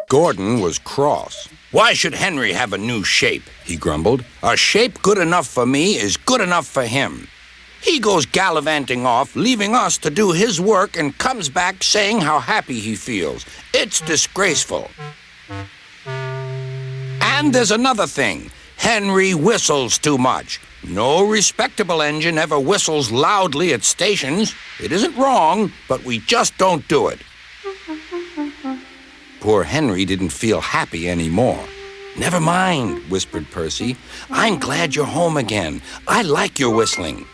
Gordon was cross. "Why should Henry have a new shape?" he grumbled. "A shape good enough for me is good enough for him. He goes gallivanting off, leaving us to do his work, and comes back saying how happy he feels. It's disgraceful. And there's another thing. Henry whistles too much. No respectable engine ever whistles loudly at stations. It isn't wrong, but we just don't do it." Poor Henry didn't feel happy anymore. "Never mind," whispered Percy. "I'm glad you're home again. I like your whistling."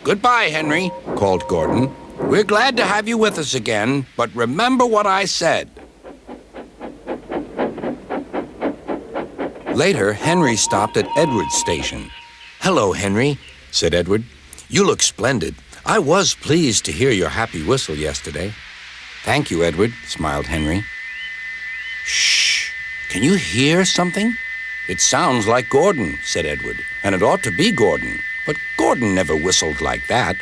"Goodbye, Henry," called Gordon. "We're glad to have you with us again, but remember what I said." Later, Henry stopped at Edward's station. "Hello, Henry," said Edward. "You look splendid. I was pleased to hear your happy whistle yesterday." "Thank you, Edward," smiled Henry. "Shh! Can you hear something?" "It sounds like Gordon," said Edward, "and it ought to be Gordon. But Gordon never whistled like that."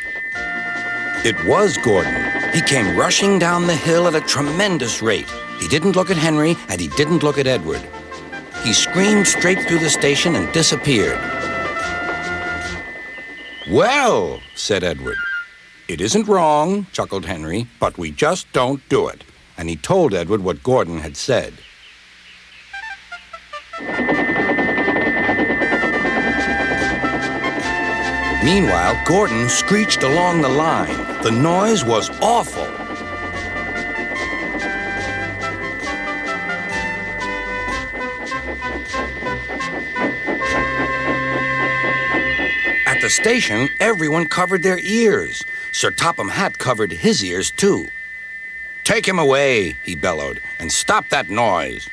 It was Gordon. He came rushing down the hill at a tremendous rate. He didn't look at Henry, and he didn't look at Edward. He screamed straight through the station and disappeared. "Well," said Edward. "It isn't wrong," chuckled Henry, "but we just don't do it." And he told Edward what Gordon had said. Meanwhile, Gordon screeched along the line. The noise was awful. At the station, everyone covered their ears. Sir Topham Hatt covered his ears, too. "Take him away," he bellowed, "and stop that noise."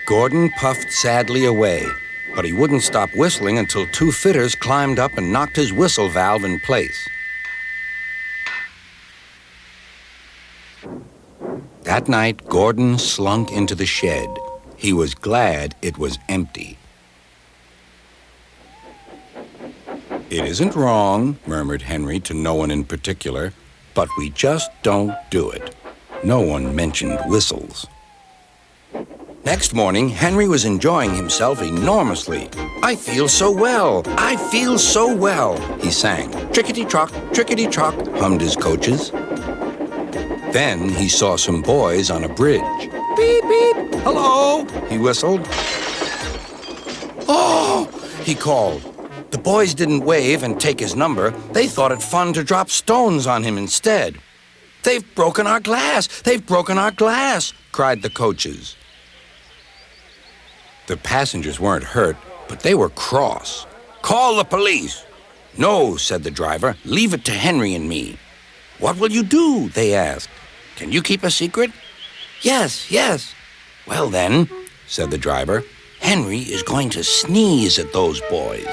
Gordon puffed sadly away, but he wouldn't stop whistling until two fitters climbed up and knocked his whistle valve in place. That night, Gordon slunk into the shed. He was glad it was empty. "It isn't wrong," murmured Henry to no one in particular, "but we just don't do it." No one mentioned whistles. Next morning, Henry was enjoying himself enormously. "I feel so well, I feel so well," he sang. "Trickety-trock, trickety-trock," hummed his coaches. Then he saw some boys on a bridge. "Beep, beep, hello," he whistled. "Oh," he called. The boys didn't wave and take his number. They thought it fun to drop stones on him instead. "They've broken our glass! They've broken our glass!" cried the coaches. The passengers weren't hurt, but they were cross. "Call the police." "No," said the driver. "Leave it to Henry and me." "What will you do?" they asked. "Can you keep a secret?" "Yes, yes." "Well then," said the driver, "Henry is going to sneeze at those boys."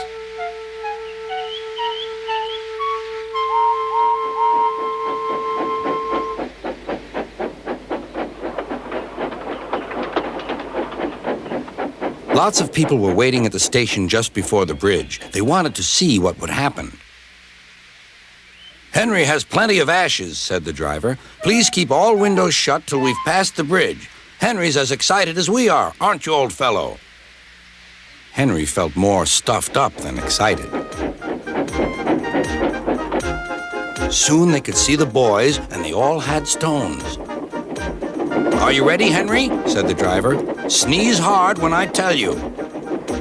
Lots of people were waiting at the station just before the bridge. They wanted to see what would happen. "Henry has plenty of ashes," said the driver. "Please keep all windows shut till we've passed the bridge. Henry's as excited as we are, aren't you, old fellow?" Henry felt more stuffed up than excited. Soon they could see the boys, and they all had stones. "Are you ready, Henry?" said the driver. "Sneeze hard when I tell you."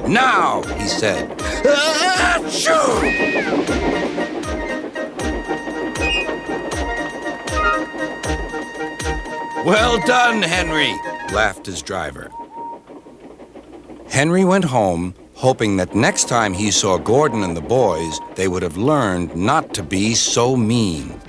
"Now," he said. Achoo! "Well done, Henry," laughed his driver. Henry went home, hoping that next time he saw Gordon and the boys, they would have learned not to be so mean.